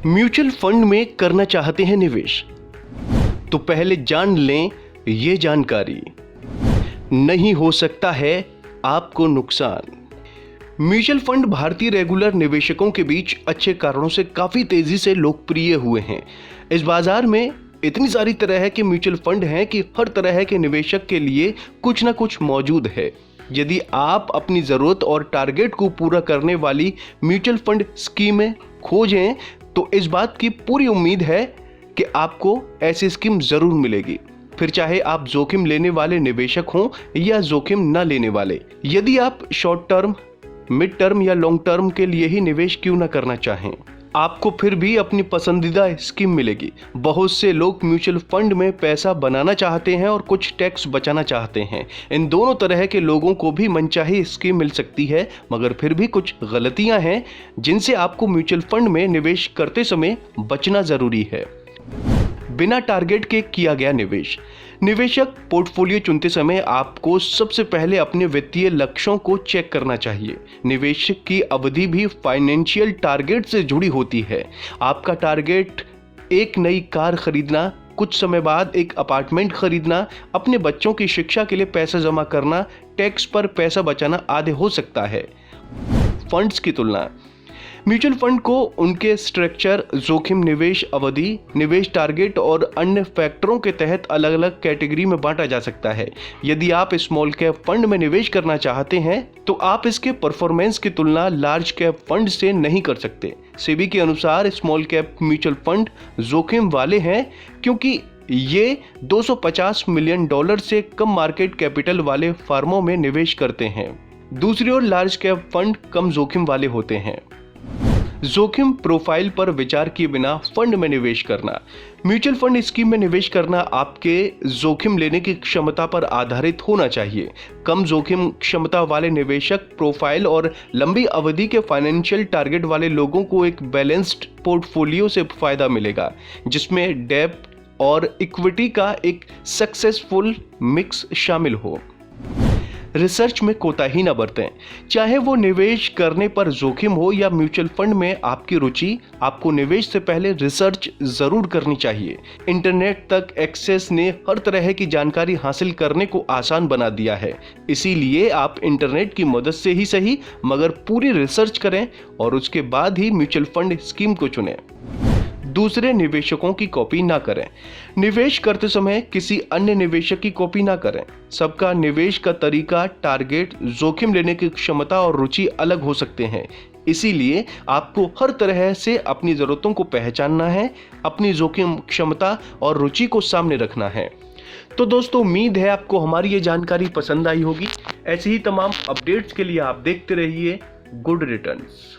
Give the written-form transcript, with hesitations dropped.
Mutual fund में करना चाहते हैं निवेश तो पहले जान लें ये जानकारी। नहीं हो सकता है आपको नुकसान। म्यूचुअल फंड भारतीय रेगुलर निवेशकों के बीच अच्छे कारणों से काफी तेजी से लोकप्रिय हुए हैं। इस बाजार में इतनी सारी तरह के म्यूचुअल फंड हैं कि हर तरह के निवेशक के लिए कुछ ना कुछ मौजूद है। यदि आप अपनी जरूरत और टारगेट को पूरा करने वाली म्यूचुअल फंड स्कीमें खोजें तो इस बात की पूरी उम्मीद है कि आपको ऐसी स्कीम जरूर मिलेगी, फिर चाहे आप जोखिम लेने वाले निवेशक हों या जोखिम न लेने वाले। यदि आप शॉर्ट टर्म, मिड टर्म या लॉन्ग टर्म के लिए ही निवेश क्यों न करना चाहें, आपको फिर भी अपनी पसंदीदा स्कीम मिलेगी। बहुत से लोग म्यूचुअल फंड में पैसा बनाना चाहते हैं और कुछ टैक्स बचाना चाहते हैं। इन दोनों तरह के लोगों को भी मनचाही स्कीम मिल सकती है, मगर फिर भी कुछ गलतियां हैं जिनसे आपको म्यूचुअल फंड में निवेश करते समय बचना जरूरी है। बिना टारगेट के किया गया निवेश। निवेशक पोर्टफोलियो चुनते समय आपको सबसे पहले अपने वित्तीय लक्ष्यों को चेक करना चाहिए। निवेश की अवधि भी फाइनेंशियल टारगेट से जुड़ी होती है। आपका टारगेट एक नई कार खरीदना, कुछ समय बाद एक अपार्टमेंट खरीदना, अपने बच्चों की शिक्षा के लिए पैसा जमा करना, टैक्स पर पैसा बचाना आदि हो सकता है। फंड्स की तुलना। म्यूचुअल फंड को उनके स्ट्रक्चर, जोखिम, निवेश अवधि, निवेश टारगेट और अन्य फैक्टरों के तहत अलग अलग कैटेगरी में बांटा जा सकता है। यदि आप स्मॉल कैप फंड में निवेश करना चाहते हैं तो आप इसके परफॉर्मेंस की तुलना लार्ज कैप फंड से नहीं कर सकते। सेबी के अनुसार स्मॉल कैप म्यूचुअल फंड जोखिम वाले हैं क्योंकि ये $250 मिलियन से कम मार्केट कैपिटल वाले फर्मों में निवेश करते हैं। दूसरी ओर लार्ज कैप फंड कम जोखिम वाले होते हैं। जोखिम प्रोफाइल पर विचार किए बिना फंड में निवेश करना। म्यूचुअल फंड स्कीम में निवेश करना आपके जोखिम लेने की क्षमता पर आधारित होना चाहिए। कम जोखिम क्षमता वाले निवेशक प्रोफाइल और लंबी अवधि के फाइनेंशियल टारगेट वाले लोगों को एक बैलेंस्ड पोर्टफोलियो से फायदा मिलेगा, जिसमें डेब्ट और इक्विटी का एक सक्सेसफुल मिक्स शामिल हो। रिसर्च में कोताही न बरतें। चाहे वो निवेश करने पर जोखिम हो या म्यूचुअल फंड में आपकी रुचि, आपको निवेश से पहले रिसर्च जरूर करनी चाहिए। इंटरनेट तक एक्सेस ने हर तरह की जानकारी हासिल करने को आसान बना दिया है, इसीलिए आप इंटरनेट की मदद से ही सही मगर पूरी रिसर्च करें और उसके बाद ही म्यूचुअल फंड स्कीम को चुनें। दूसरे निवेशकों की कॉपी ना करें। निवेश करते समय किसी अन्य निवेशक की कॉपी ना करें। सबका निवेश का तरीका, टारगेट, जोखिम लेने की क्षमता और रुचि अलग हो सकते हैं। इसीलिए आपको हर तरह से अपनी जरूरतों को पहचानना है, अपनी जोखिम क्षमता और रुचि को सामने रखना है। तो दोस्तों, उम्मीद है आपको हमारी ये जानकारी पसंद आई होगी। ऐसे ही तमाम अपडेट्स के लिए आप देखते रहिए गुड रिटर्न्स।